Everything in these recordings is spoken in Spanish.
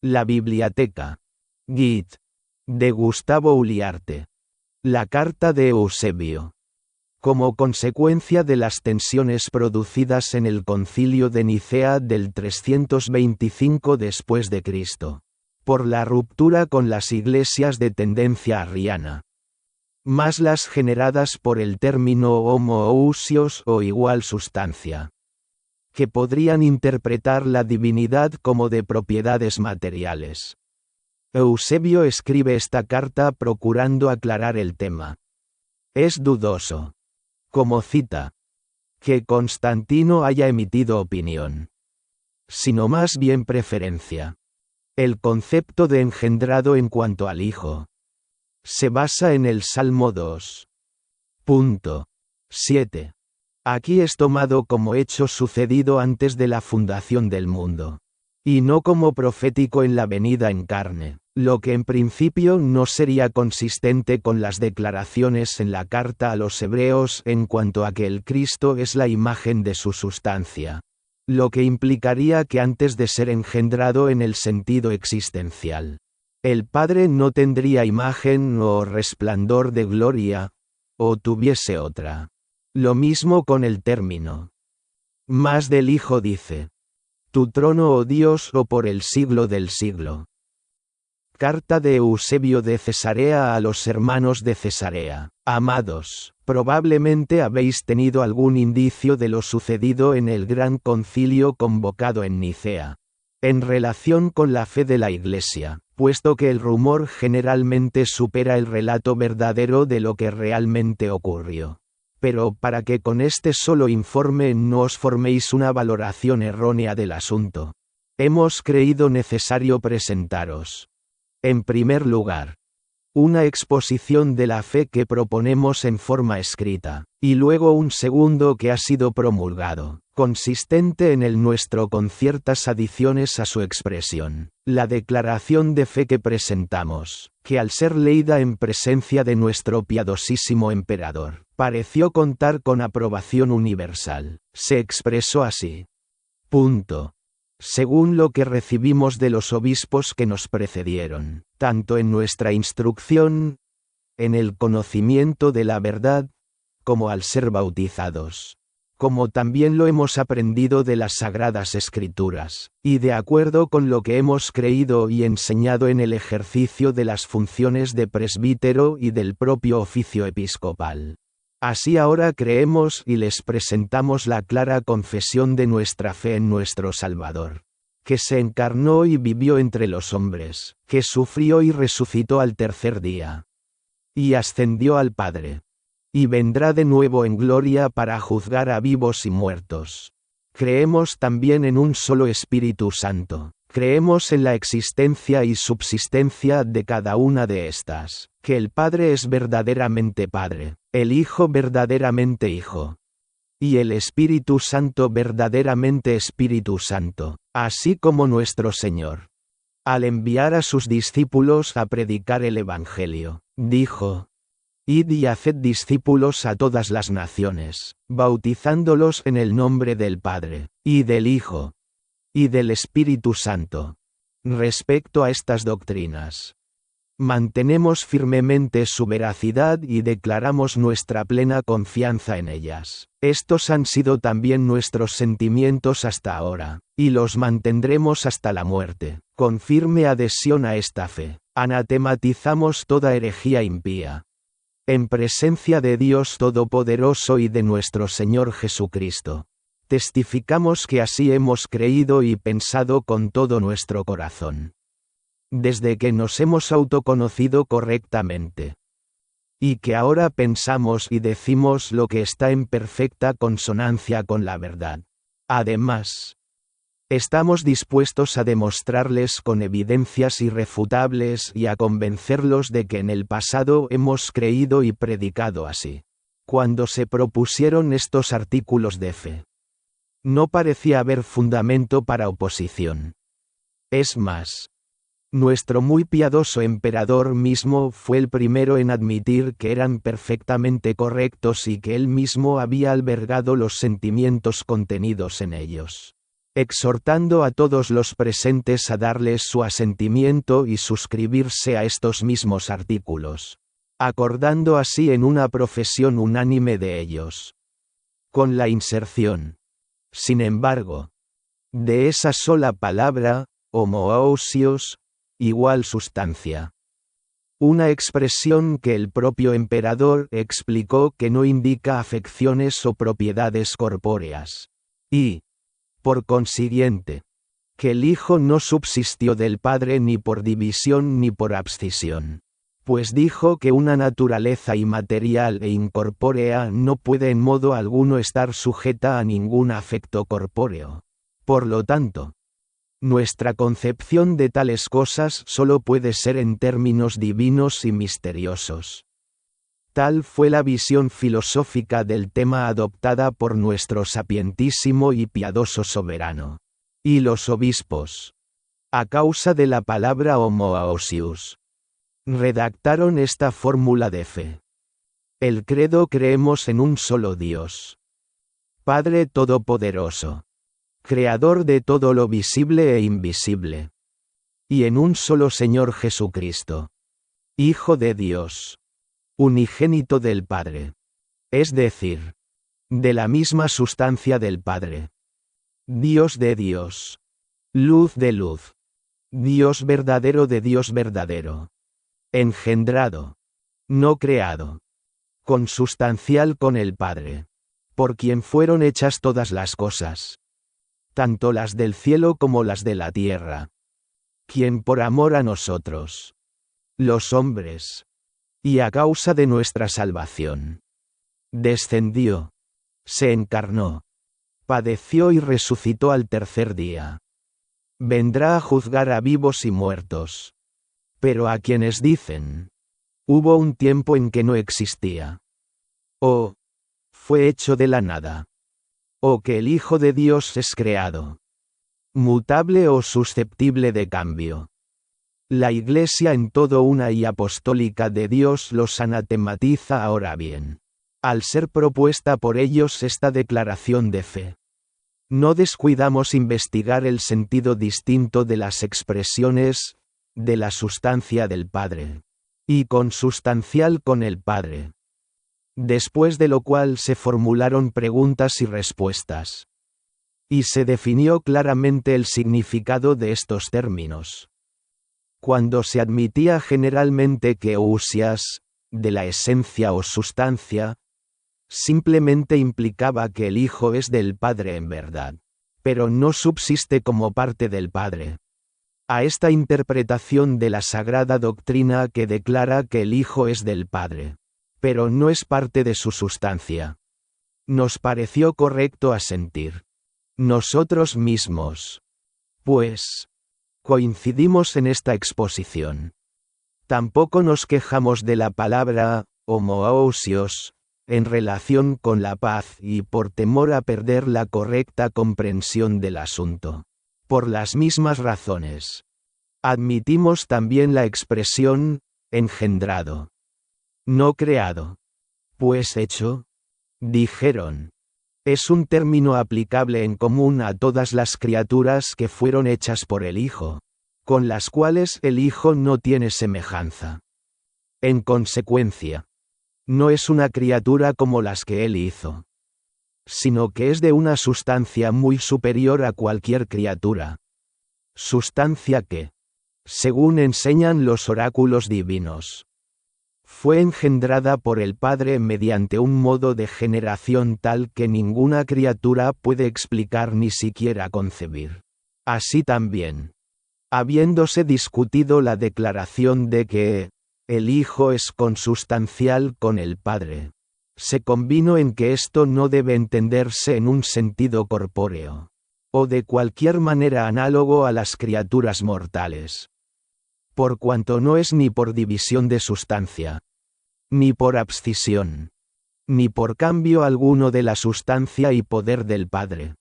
La Biblioteca. Git. De Gustavo Uliarte. La carta de Eusebio. Como consecuencia de las tensiones producidas en el Concilio de Nicea del 325 después de Cristo, por la ruptura con las iglesias de tendencia arriana, más las generadas por el término homoousios o igual sustancia, que podrían interpretar la divinidad como de propiedades materiales. Eusebio escribe esta carta procurando aclarar el tema. Es dudoso, como cita, que Constantino haya emitido opinión, sino más bien preferencia. El concepto de engendrado en cuanto al Hijo se basa en el Salmo 2.7. Aquí es tomado como hecho sucedido antes de la fundación del mundo, y no como profético en la venida en carne, lo que en principio no sería consistente con las declaraciones en la carta a los hebreos en cuanto a que el Cristo es la imagen de su sustancia, lo que implicaría que antes de ser engendrado en el sentido existencial, el Padre no tendría imagen o resplandor de gloria, o tuviese otra. Lo mismo con el término. Más del Hijo dice: tu trono, oh Dios, o por el siglo del siglo. Carta de Eusebio de Cesarea a los hermanos de Cesarea. Amados, probablemente habéis tenido algún indicio de lo sucedido en el gran concilio convocado en Nicea, en relación con la fe de la Iglesia, puesto que el rumor generalmente supera el relato verdadero de lo que realmente ocurrió. Pero para que con este solo informe no os forméis una valoración errónea del asunto, hemos creído necesario presentaros, en primer lugar, una exposición de la fe que proponemos en forma escrita, y luego un segundo que ha sido promulgado, consistente en el nuestro con ciertas adiciones a su expresión. La declaración de fe que presentamos, que al ser leída en presencia de nuestro piadosísimo emperador, pareció contar con aprobación universal, se expresó así. Según lo que recibimos de los obispos que nos precedieron, tanto en nuestra instrucción, en el conocimiento de la verdad, como al ser bautizados, como también lo hemos aprendido de las Sagradas Escrituras, y de acuerdo con lo que hemos creído y enseñado en el ejercicio de las funciones de presbítero y del propio oficio episcopal. Así ahora creemos y les presentamos la clara confesión de nuestra fe en nuestro Salvador, que se encarnó y vivió entre los hombres, que sufrió y resucitó al tercer día, y ascendió al Padre, y vendrá de nuevo en gloria para juzgar a vivos y muertos. Creemos también en un solo Espíritu Santo. Creemos en la existencia y subsistencia de cada una de estas, que el Padre es verdaderamente Padre, el Hijo verdaderamente Hijo, y el Espíritu Santo verdaderamente Espíritu Santo, así como nuestro Señor, al enviar a sus discípulos a predicar el Evangelio, dijo: Id y haced discípulos a todas las naciones, bautizándolos en el nombre del Padre, y del Hijo, y del Espíritu Santo. Respecto a estas doctrinas, mantenemos firmemente su veracidad y declaramos nuestra plena confianza en ellas. Estos han sido también nuestros sentimientos hasta ahora, y los mantendremos hasta la muerte. Con firme adhesión a esta fe, anatematizamos toda herejía impía, en presencia de Dios Todopoderoso y de nuestro Señor Jesucristo. Testificamos que así hemos creído y pensado con todo nuestro corazón, desde que nos hemos autoconocido correctamente, y que ahora pensamos y decimos lo que está en perfecta consonancia con la verdad. Además, estamos dispuestos a demostrarles con evidencias irrefutables y a convencerlos de que en el pasado hemos creído y predicado así. Cuando se propusieron estos artículos de fe, no parecía haber fundamento para oposición. Es más, nuestro muy piadoso emperador mismo fue el primero en admitir que eran perfectamente correctos y que él mismo había albergado los sentimientos contenidos en ellos. exhortando a todos los presentes a darles su asentimiento y suscribirse a estos mismos artículos, acordando así en una profesión unánime de ellos. Con la inserción, sin embargo, de esa sola palabra, homoousios, igual sustancia. Una expresión que el propio emperador explicó que no indica afecciones o propiedades corpóreas. Y, por consiguiente, que el Hijo no subsistió del Padre ni por división ni por abscisión. Pues dijo que una naturaleza inmaterial e incorpórea no puede en modo alguno estar sujeta a ningún afecto corpóreo. Por lo tanto, nuestra concepción de tales cosas solo puede ser en términos divinos y misteriosos. Tal fue la visión filosófica del tema adoptada por nuestro sapientísimo y piadoso soberano. Y los obispos, a causa de la palabra homoousios, redactaron esta fórmula de fe. El credo: creemos en un solo Dios, Padre Todopoderoso, Creador de todo lo visible e invisible, y en un solo Señor Jesucristo, Hijo de Dios, unigénito del Padre, es decir, de la misma sustancia del Padre, Dios de Dios, luz de luz, Dios verdadero de Dios verdadero, engendrado, no creado, consustancial con el Padre, por quien fueron hechas todas las cosas, tanto las del cielo como las de la tierra, quien por amor a nosotros, los hombres, y a causa de nuestra salvación, descendió, se encarnó, padeció y resucitó al tercer día. Vendrá a juzgar a vivos y muertos. Pero a quienes dicen, hubo un tiempo en que no existía, o fue hecho de la nada, o que el Hijo de Dios es creado, mutable o susceptible de cambio. La Iglesia en todo una y apostólica de Dios los anatematiza ahora bien, al ser propuesta por ellos esta declaración de fe. No descuidamos investigar el sentido distinto de las expresiones, de la sustancia del Padre, y consustancial con el Padre. Después de lo cual se formularon preguntas y respuestas. Y se definió claramente el significado de estos términos. Cuando se admitía generalmente que ousias, de la esencia o sustancia, simplemente implicaba que el Hijo es del Padre en verdad, pero no subsiste como parte del Padre. A esta interpretación de la Sagrada Doctrina que declara que el Hijo es del Padre, pero no es parte de su sustancia, nos pareció correcto asentir. Nosotros mismos, pues, coincidimos en esta exposición. Tampoco nos quejamos de la palabra homoousios en relación con la paz y por temor a perder la correcta comprensión del asunto. Por las mismas razones, admitimos también la expresión engendrado, no creado, pues hecho, dijeron. Es un término aplicable en común a todas las criaturas que fueron hechas por el Hijo, con las cuales el Hijo no tiene semejanza. En consecuencia, no es una criatura como las que Él hizo, sino que es de una sustancia muy superior a cualquier criatura. Sustancia que, según enseñan los oráculos divinos, fue engendrada por el Padre mediante un modo de generación tal que ninguna criatura puede explicar ni siquiera concebir. Así también, habiéndose discutido la declaración de que el Hijo es consustancial con el Padre, se convino en que esto no debe entenderse en un sentido corpóreo, o de cualquier manera análogo a las criaturas mortales, por cuanto no es ni por división de sustancia, ni por abscisión, ni por cambio alguno de la sustancia y poder del Padre.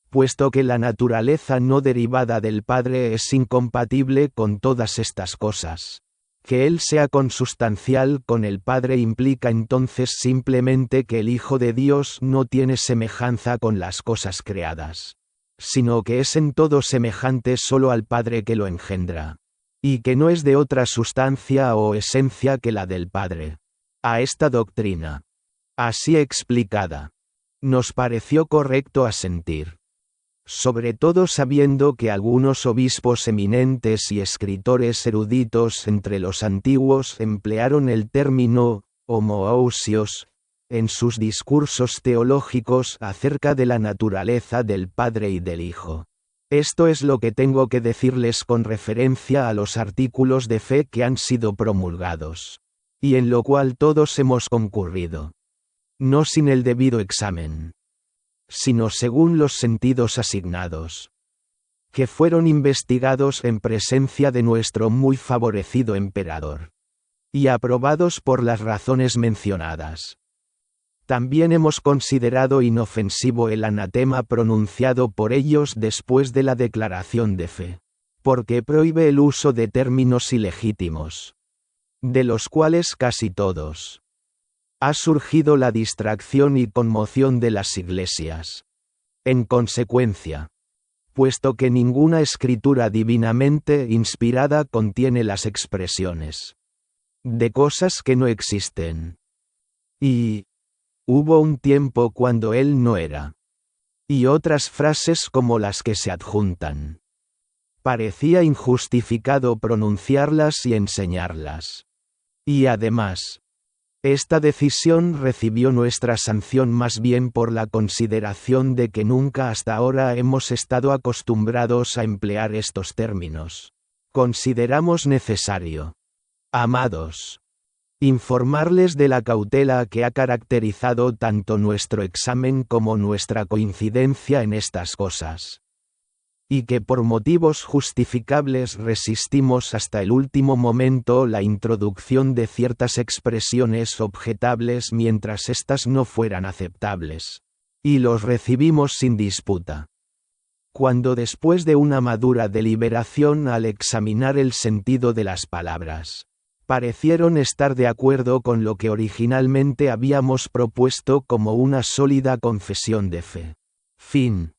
Puesto que la naturaleza no derivada del Padre es incompatible con todas estas cosas. Que Él sea consustancial con el Padre implica entonces simplemente que el Hijo de Dios no tiene semejanza con las cosas creadas, sino que es en todo semejante solo al Padre que lo engendra, y que no es de otra sustancia o esencia que la del Padre. A esta doctrina, así explicada, nos pareció correcto asentir, sobre todo sabiendo que algunos obispos eminentes y escritores eruditos entre los antiguos emplearon el término homoousios en sus discursos teológicos acerca de la naturaleza del Padre y del Hijo. Esto es lo que tengo que decirles con referencia a los artículos de fe que han sido promulgados, y en lo cual todos hemos concurrido, no sin el debido examen, sino según los sentidos asignados, que fueron investigados en presencia de nuestro muy favorecido emperador, y aprobados por las razones mencionadas. También hemos considerado inofensivo el anatema pronunciado por ellos después de la declaración de fe, porque prohíbe el uso de términos ilegítimos, de los cuales casi todos ha surgido la distracción y conmoción de las iglesias. En consecuencia, puesto que ninguna escritura divinamente inspirada contiene las expresiones de cosas que no existen, y hubo un tiempo cuando él no era, y otras frases como las que se adjuntan, parecía injustificado pronunciarlas y enseñarlas. Y además, esta decisión recibió nuestra sanción más bien por la consideración de que nunca hasta ahora hemos estado acostumbrados a emplear estos términos. Consideramos necesario, amados, informarles de la cautela que ha caracterizado tanto nuestro examen como nuestra coincidencia en estas cosas, y que por motivos justificables resistimos hasta el último momento la introducción de ciertas expresiones objetables mientras éstas no fueran aceptables, y los recibimos sin disputa. Cuando después de una madura deliberación al examinar el sentido de las palabras, parecieron estar de acuerdo con lo que originalmente habíamos propuesto como una sólida confesión de fe. Fin.